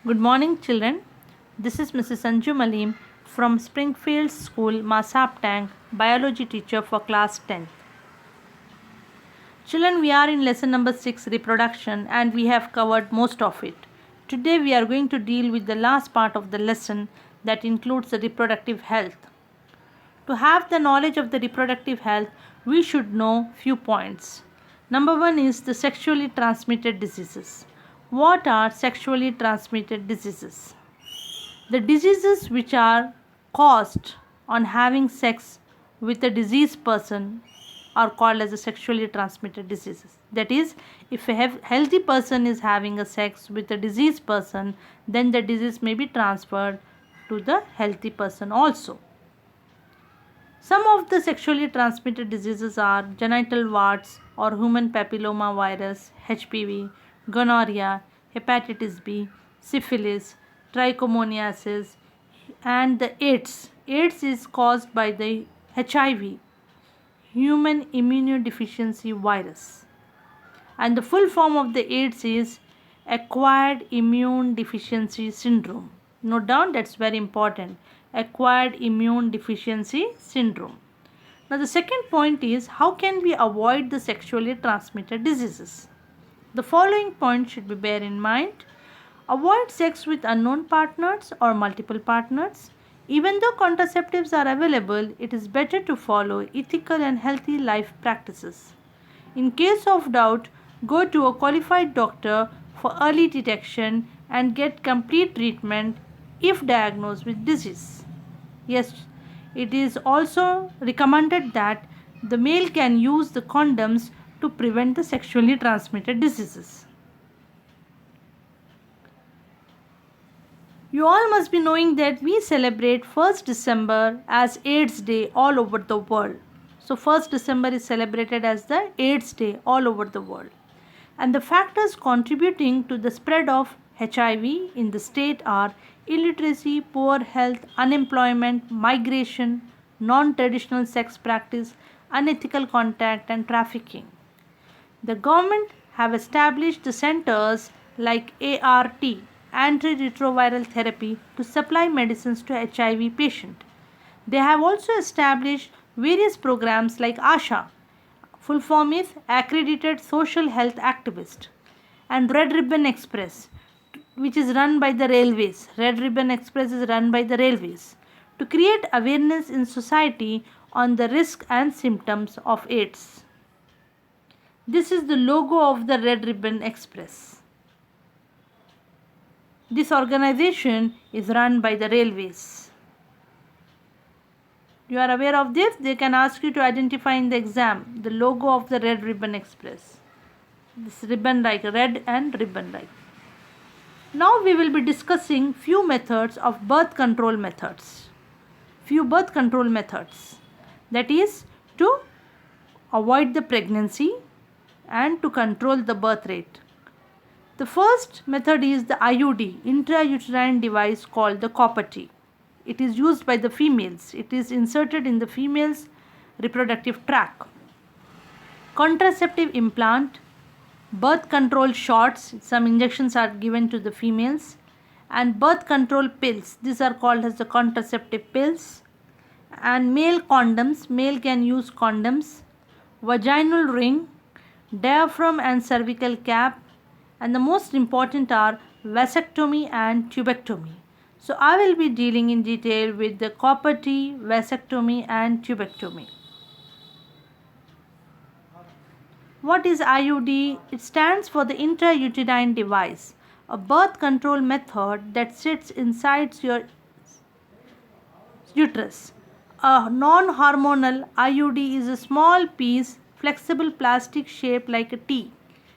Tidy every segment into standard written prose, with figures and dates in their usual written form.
Good morning, children. This is Mrs. Sanju Malim from Springfield School, Masaptang, biology teacher for class 10th. Children, we are in lesson number 6, reproduction, and we have covered most of it. Today, we are going to deal with the last part of the lesson that includes the reproductive health. To have the knowledge of the reproductive health, we should know few points. Number 1 is the sexually transmitted diseases. What are sexually transmitted diseases? The diseases which are caused on having sex with a diseased person are called as a sexually transmitted diseases. That is, if a healthy person is having a sex with a diseased person, then the disease may be transferred to the healthy person also. Some of the sexually transmitted diseases are genital warts or human papilloma virus, HPV, gonorrhea, hepatitis B, syphilis, trichomoniasis, and the AIDS. AIDS is caused by the HIV, human immunodeficiency virus. And the full form of the AIDS is acquired immune deficiency syndrome. Note down, that's very important. Acquired immune deficiency syndrome. Now the second point is, how can we avoid the sexually transmitted diseases? The following points should be bear in mind. Avoid sex with unknown partners or multiple partners. Even though contraceptives are available, it is better to follow ethical and healthy life practices. In case of doubt, go to a qualified doctor for early detection and get complete treatment if diagnosed with disease. Yes, it is also recommended that the male can use the condoms to prevent the sexually transmitted diseases. You all must be knowing that we celebrate 1st December as AIDS Day all over the world. So 1st December is celebrated as the AIDS Day all over the world. And the factors contributing to the spread of HIV in the state are illiteracy, poor health, unemployment, migration, non-traditional sex practice, unethical contact and trafficking. The government have established the centers like ART, antiretroviral therapy, to supply medicines to HIV patients. They have also established various programs like ASHA, full form is Accredited Social Health Activist, and Red Ribbon Express, which is run by the railways. Red Ribbon Express is run by the railways to create awareness in society on the risk and symptoms of AIDS. This is the logo of the Red Ribbon Express. This organization is run by the railways. You are aware of this? They can ask you to identify in the exam the logo of the Red Ribbon Express. This ribbon like red and ribbon like. Now we will be discussing few methods of birth control methods. Few birth control methods. That is to avoid the pregnancy and to control the birth rate. The first method is the IUD, intrauterine device called the copper T. It is used by the females. It is inserted in the female's reproductive tract. Contraceptive implant, birth control shots, some injections are given to the females, and birth control pills. These are called as the contraceptive pills. And male condoms, male can use condoms, vaginal ring, diaphragm and cervical cap, and the most important are vasectomy and tubectomy. So I will be dealing in detail with the copper T, vasectomy and tubectomy. What is IUD? It stands for the intrauterine device, a birth control method that sits inside your uterus. A non-hormonal IUD is a small piece, flexible plastic shaped like a T,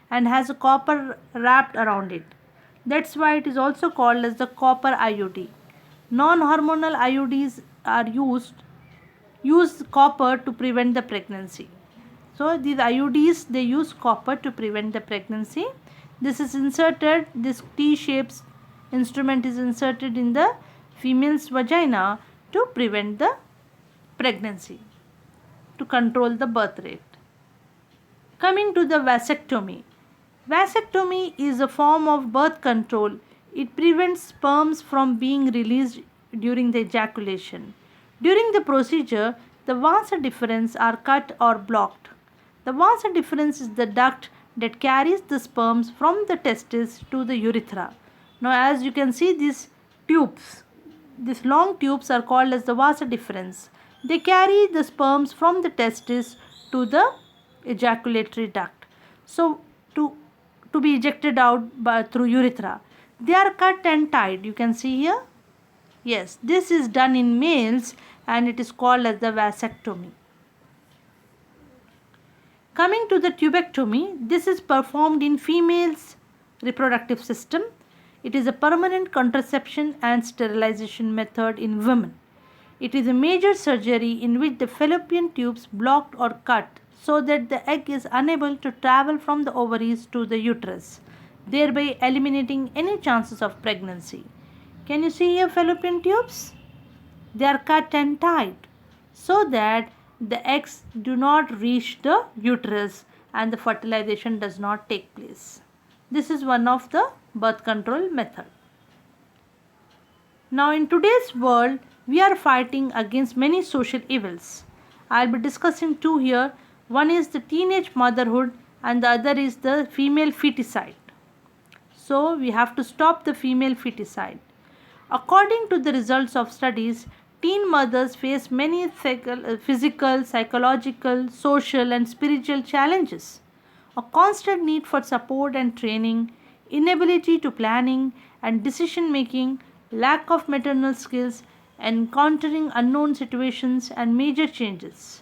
and has a copper wrapped around it. That's why it is also called as the copper IUD. Non-hormonal IUDs are use copper to prevent the pregnancy. So these IUDs, they use copper to prevent the pregnancy. This is inserted, this T-shaped instrument is inserted in the female's vagina to prevent the pregnancy, to control the birth rate. Coming to the vasectomy. Vasectomy is a form of birth control It prevents sperms from being released during the ejaculation. During the procedure, the vasa deferens are cut or blocked. The vasa deferens is the duct that carries the sperms from the testis to the urethra. Now, as you can see, these tubes, these long tubes are called as the vasa deferens. They carry the sperms from the testis to the ejaculatory duct. So, to be ejected out through urethra. They are cut and tied. You can see here. Yes, this is done in males and it is called as the vasectomy. Coming to the tubectomy, this is performed in females' reproductive system. It is a permanent contraception and sterilization method in women. It is a major surgery in which the fallopian tubes blocked or cut so that the egg is unable to travel from the ovaries to the uterus, thereby eliminating any chances of pregnancy. Can you see here fallopian tubes? They are cut and tied so that the eggs do not reach the uterus and the fertilization does not take place. This is one of the birth control method. Now in today's world, we are fighting against many social evils. I will be discussing two here. One is the teenage motherhood and the other is the female feticide. So we have to stop the female feticide. According to the results of studies, teen mothers face many physical, psychological, social and spiritual challenges. A constant need for support and training, inability to planning and decision making, lack of maternal skills, encountering unknown situations and major changes,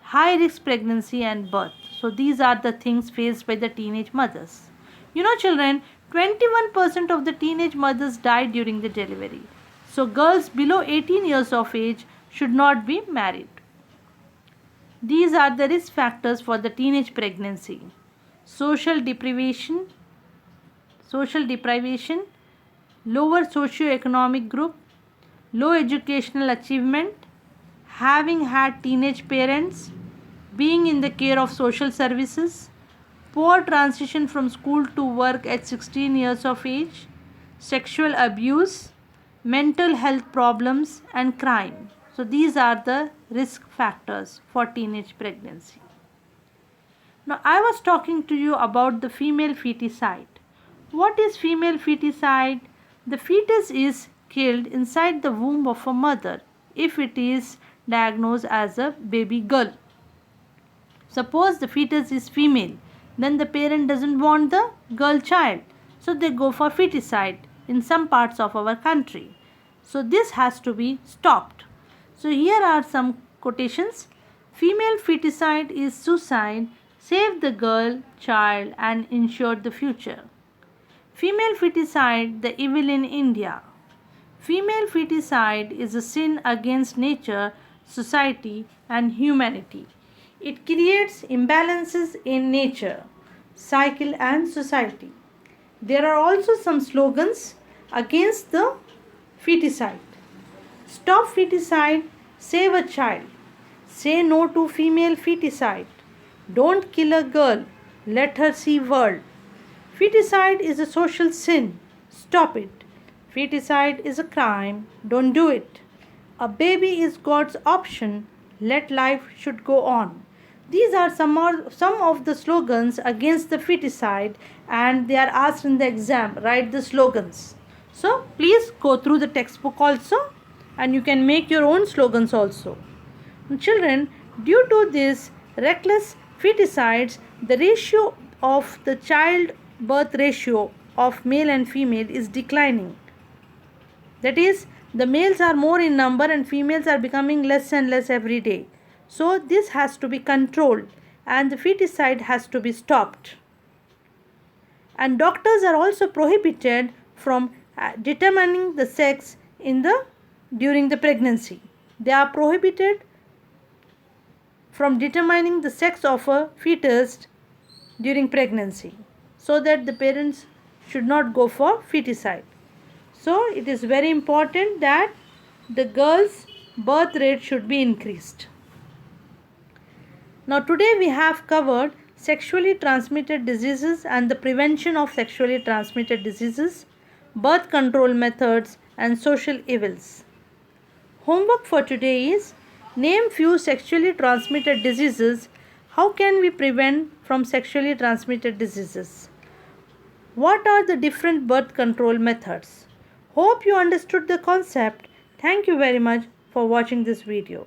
high risk pregnancy and birth. So these are the things faced by the teenage mothers. You know children, 21% of the teenage mothers died during the delivery. So girls below 18 years of age should not be married. These are the risk factors for the teenage pregnancy. Social deprivation, lower socio-economic group, low educational achievement, having had teenage parents, being in the care of social services, poor transition from school to work at 16 years of age, sexual abuse, mental health problems and crime. So these are the risk factors for teenage pregnancy. Now I was talking to you about the female feticide. What is female feticide? The fetus is killed inside the womb of a mother if it is diagnosed as a baby girl. Suppose the fetus is female, then the parent doesn't want the girl child, so they go for feticide in some parts of our country. So this has to be stopped. So here are some quotations. Female feticide is suicide, save the girl child and ensure the future. Female feticide, the evil in India. Female feticide is a sin against nature, society and humanity. It creates imbalances in nature, cycle and society. There are also some slogans against the feticide. Stop feticide, save a child. Say no to female feticide. Don't kill a girl, let her see world. Feticide is a social sin. Stop it. Feticide is a crime. Don't do it. A baby is God's option. Let life should go on. These are some of the slogans against the feticide and they are asked in the exam. Write the slogans. So please go through the textbook also and you can make your own slogans also. Children, due to this reckless feticides, the ratio of the child birth ratio of male and female is declining. That is, the males are more in number and females are becoming less and less every day. So this has to be controlled and the feticide has to be stopped. And doctors are also prohibited from determining the sex during the pregnancy. They are prohibited from determining the sex of a fetus during pregnancy so that the parents should not go for feticide. So it is very important that the girl's birth rate should be increased. Now today we have covered sexually transmitted diseases and the prevention of sexually transmitted diseases. birth control methods, and social evils. Homework for today is name few sexually transmitted diseases. How can we prevent from sexually transmitted diseases? What are the different birth control methods? Hope you understood the concept. Thank you very much for watching this video.